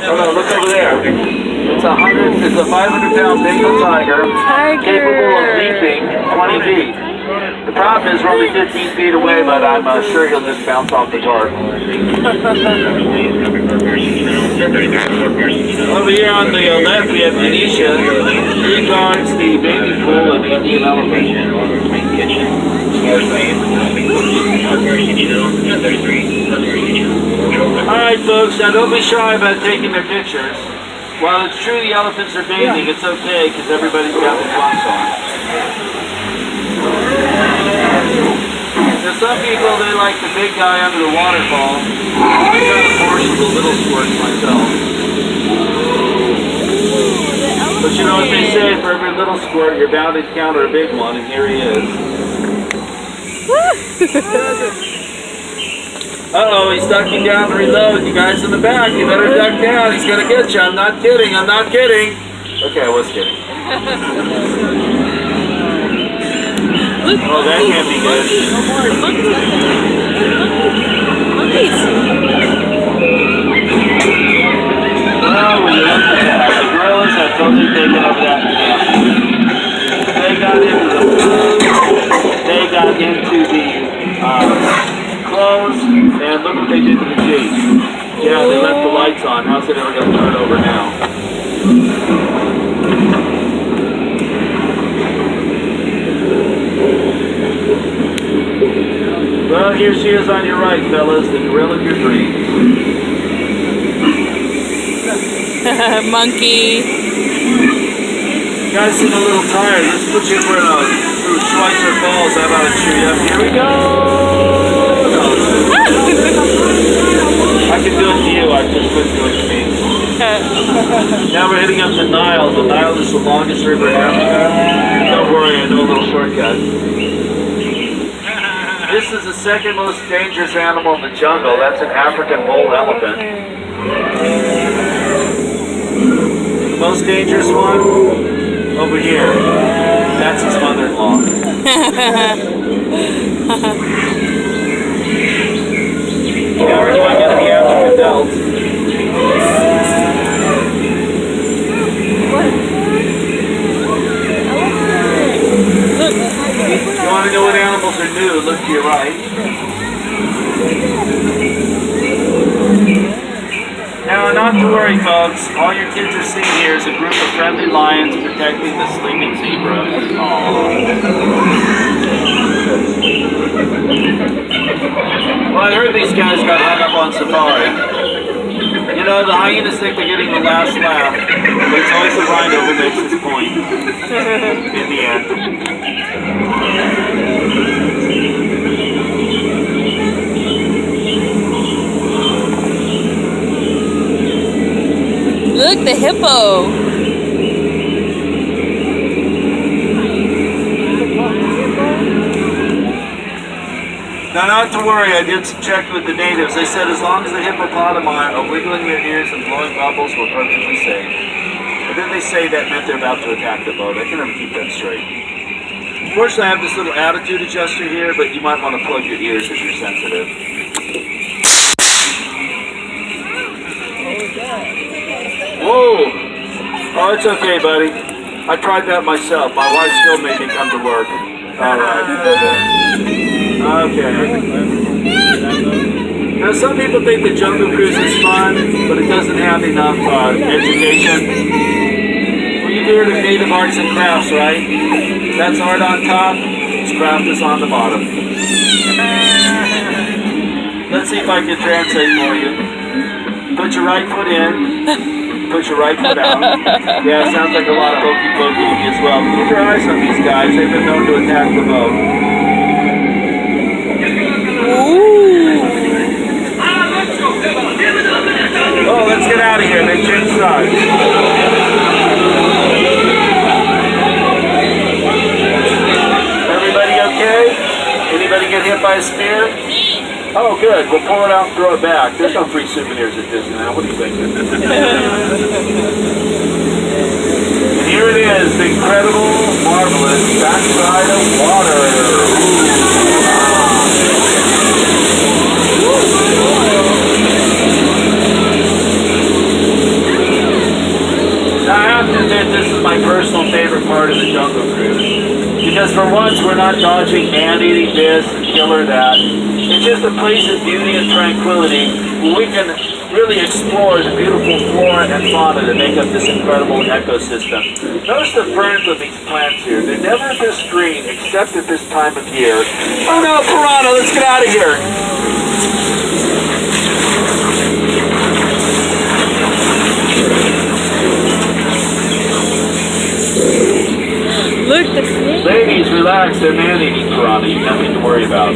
Hello, look over there. It's a 500-pound Bengal tiger, capable of leaping 20 feet. The problem is we're only 15 feet away, but I'm sure he'll just bounce off the guard. Over here on the left, we have Tanisha. She guards the baby pool of Indian elephant. Alright folks, now don't be shy about taking their pictures. While it's true the elephants are bathing, it's okay because everybody's got the gloves on. Now some people, they like the big guy under the waterfall. I'm kind of partial to little squirts myself. But you know what they say, for every little squirt you're bound to encounter a big one, and here he is. Uh-oh, he's ducking down to reload. You guys in the back, you better duck down. He's going to get you. I'm not kidding. I'm not kidding. Okay, I was kidding. Oh, that can't be good. Well, when you look at that, the gorillas have totally taken over that camp. They got into the clothes, and look what they did to the Jeep. Yeah, they left the lights on. How's it ever going to turn over now? Well, here she is on your right, fellas, the gorilla of your dreams. Monkey. You guys seem a little tired. Let's put you through Schweitzer Falls. How about it, cheer you up? Here we go! I can do it to you, I just couldn't do it to me. Now we're heading up the Nile. The Nile is the longest river in Africa. Don't worry, I know a little shortcut. This is the second most dangerous animal in the jungle. That's an African bull elephant. The most dangerous one? Over here. That's his mother-in-law. Now we're going into the African belt. You want to know what animals are new? Look to your right. Now, not to worry, folks. All your kids are seeing here is a group of friendly lions protecting the sleeping zebra. Well, I heard these guys got hung up on safari. You know, the hyenas think they're getting the last laugh, but it's always the rhino who makes his point. In the end. Look, the hippo. Now, not to worry, I did check with the natives. They said as long as the hippopotami are wiggling their ears and blowing bubbles, we're perfectly safe. But then they say that meant they're about to attack the boat. I can never keep that straight. Unfortunately, I have this little attitude adjuster here, but you might want to plug your ears if you're sensitive. Whoa! Oh, it's okay, buddy. I tried that myself. My wife still made me come to work. All right. Okay. Now, some people think the Jungle Cruise is fun, but it doesn't have enough education. Well, you've heard of native arts and crafts, right? That's art on top, it's craft is on the bottom. Let's see if I can translate for you. Put your right foot in, put your right foot out. Yeah, it sounds like a lot of hokey pokey to me as well. Keep your eyes on these guys, they've been known to attack the boat. Oh, let's get out of here. They changed sides. Everybody okay? Anybody get hit by a spear? Oh, good. We'll pull it out and throw it back. There's no free souvenirs at Disneyland. What do you think? And here it is, the incredible, marvelous backside of water. part of the Jungle Cruise. Because for once, we're not dodging man-eating this and killer that. It's just a place of beauty and tranquility where we can really explore the beautiful flora and fauna that make up this incredible ecosystem. Notice the ferns on these plants here. They're never this green except at this time of year. Oh no, piranha, let's get out of here. Look, the snake. Ladies, relax. They're man-eating piranha. You have nothing to worry about.